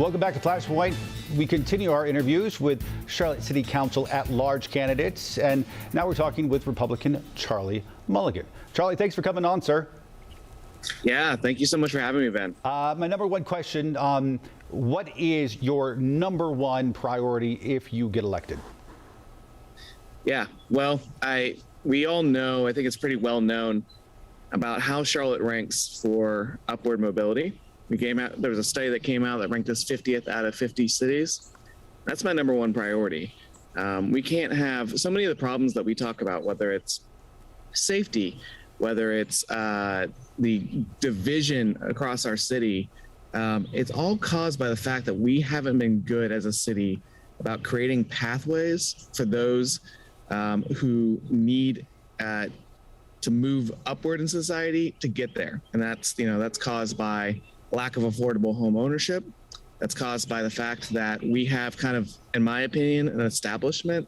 Welcome back to Flashpoint. We continue our interviews with Charlotte City Council at-large candidates, and now we're talking with Republican Charlie Mulligan. Charlie, thanks for coming on, sir. Yeah, thank you so much for having me, Ben. My number one question, what is your number one priority if you get elected? Yeah, well, we all know, I think it's pretty well known about how Charlotte ranks for upward mobility. There was a study that came out that ranked us 50th out of 50 cities. That's my number one priority. We can't have so many of the problems that we talk about, whether it's safety, whether it's the division across our city. It's all caused by the fact that we haven't been good as a city about creating pathways for those who need to move upward in society to get there. And that's caused by lack of affordable home ownership. That's caused by the fact that we have kind of, in my opinion, an establishment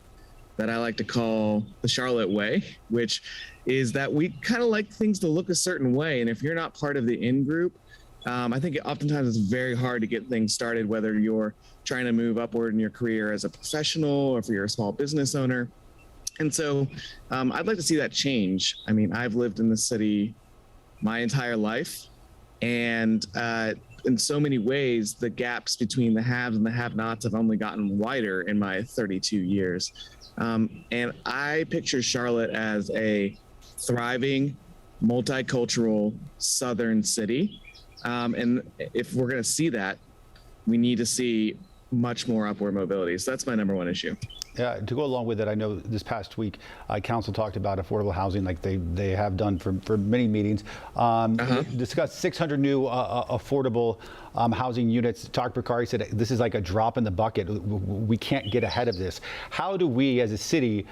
that I like to call the Charlotte way, which is that we kind of like things to look a certain way. And if you're not part of the in-group, I think oftentimes it's very hard to get things started, whether you're trying to move upward in your career as a professional or if you're a small business owner. And so I'd like to see that change. I mean, I've lived in the city my entire life. And in so many ways, the gaps between the haves and the have-nots have only gotten wider in my 32 years. And I picture Charlotte as a thriving, multicultural southern city. And if we're going to see that, we need to see much more upward mobility. So that's my number one issue. To go along with it, I know this past week, council talked about affordable housing like they have done for many meetings. Discussed 600 new affordable housing units. Tarek Bakari said this is like a drop in the bucket. We can't get ahead of this. How do we as a city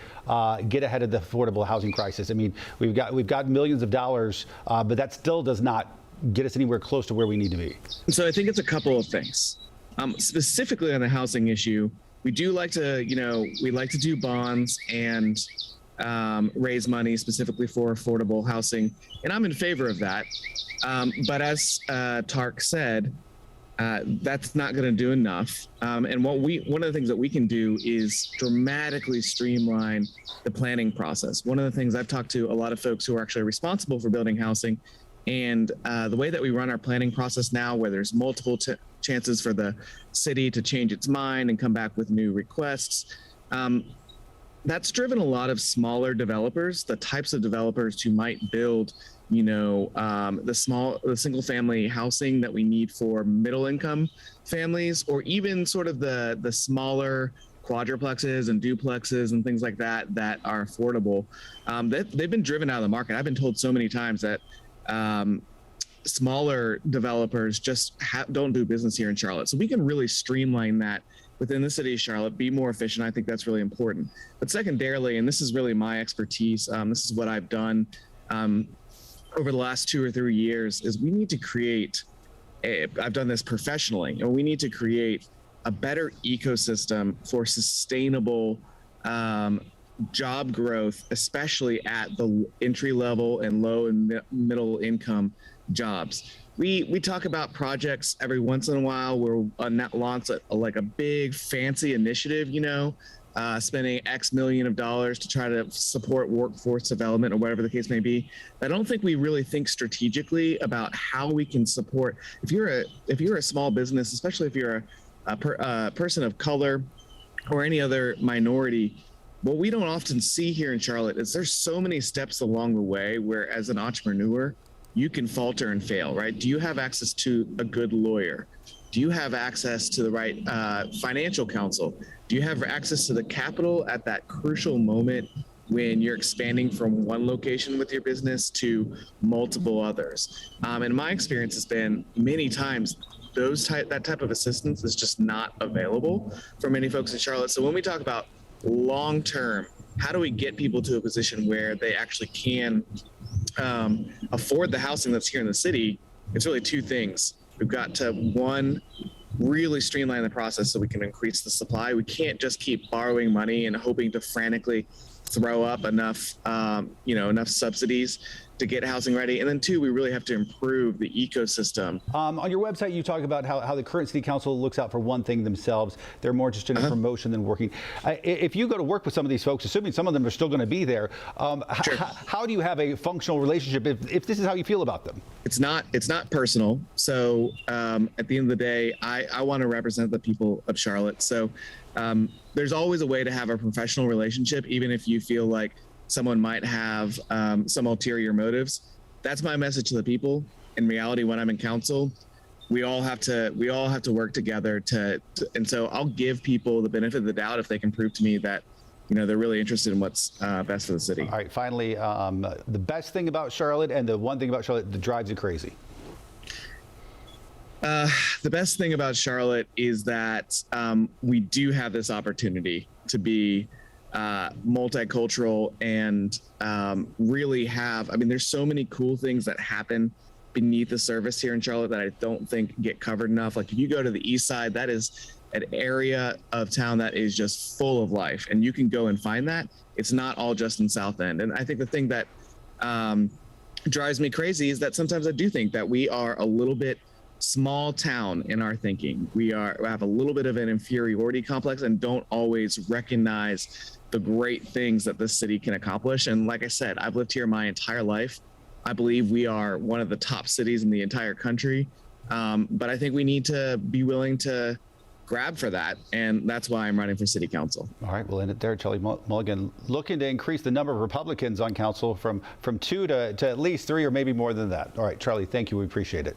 get ahead of the affordable housing crisis? I mean, we've got millions of dollars, but that still does not get us anywhere close to where we need to be. So I think it's a couple of things. Specifically on the housing issue, we do like to, we like to do bonds and raise money specifically for affordable housing. And I'm in favor of that. But as Tark said, that's not going to do enough. And one of the things that we can do is dramatically streamline the planning process. One of the things I've talked to a lot of folks who are actually responsible for building housing, and the way that we run our planning process now, where there's multiple chances for the city to change its mind and come back with new requests, that's driven a lot of smaller developers, the types of developers who might build, the single family housing that we need for middle income families, or even sort of the smaller quadruplexes and duplexes and things like that are affordable. They've been driven out of the market. I've been told so many times that smaller developers just don't do business here in Charlotte. So we can really streamline that within the city of Charlotte, be more efficient. I think that's really important. But secondarily, and this is really my expertise, this is what I've done over the last 2 or 3 years, is we need to create, I've done this professionally, and we need to create a better ecosystem for sustainable job growth, especially at the entry level and low and middle income jobs. We talk about projects every once in a while where launch like a big fancy initiative, spending X million of dollars to try to support workforce development or whatever the case may be. I don't think we really think strategically about how we can support. If you're a small business, especially if you're a person of color or any other minority, what we don't often see here in Charlotte is there's so many steps along the way where, as an entrepreneur, you can falter and fail, right? Do you have access to a good lawyer? Do you have access to the right financial counsel? Do you have access to the capital at that crucial moment when you're expanding from one location with your business to multiple others? And my experience has been many times that type of assistance is just not available for many folks in Charlotte. So when we talk about long term, how do we get people to a position where they actually can afford the housing that's here in the city? It's really two things. We've got to, one, really streamline the process so we can increase the supply. We can't just keep borrowing money and hoping to frantically throw up enough subsidies to get housing ready. And then two, we really have to improve the ecosystem. On your website, you talk about how the current city council looks out for one thing themselves. They're more interested in promotion than working. If you go to work with some of these folks, assuming some of them are still going to be there, Sure. how do you have a functional relationship if this is how you feel about them? It's not personal. So at the end of the day, I want to represent the people of Charlotte. So there's always a way to have a professional relationship, even if you feel like someone might have some ulterior motives. That's my message to the people. In reality, when I'm in council, we all have to work together and so I'll give people the benefit of the doubt if they can prove to me that, you know, they're really interested in what's best for the city. All right, finally, the best thing about Charlotte and the one thing about Charlotte that drives you crazy. The best thing about Charlotte is that we do have this opportunity to be multicultural and really have, I mean, there's so many cool things that happen beneath the surface here in Charlotte that I don't think get covered enough. Like if you go to the east side, that is an area of town that is just full of life, and you can go and find that. It's not all just in South End. And I think the thing that drives me crazy is that sometimes I do think that we are a little bit small town in our thinking. We have a little bit of an inferiority complex and don't always recognize the great things that this city can accomplish. And like I said, I've lived here my entire life. I believe we are one of the top cities in the entire country. But I think we need to be willing to grab for that. And that's why I'm running for city council. All right, we'll end it there. Charlie Mulligan looking to increase the number of Republicans on council from 2 to at least 3 or maybe more than that. All right, Charlie, thank you. We appreciate it.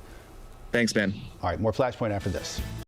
Thanks, Ben. All right, more Flashpoint after this.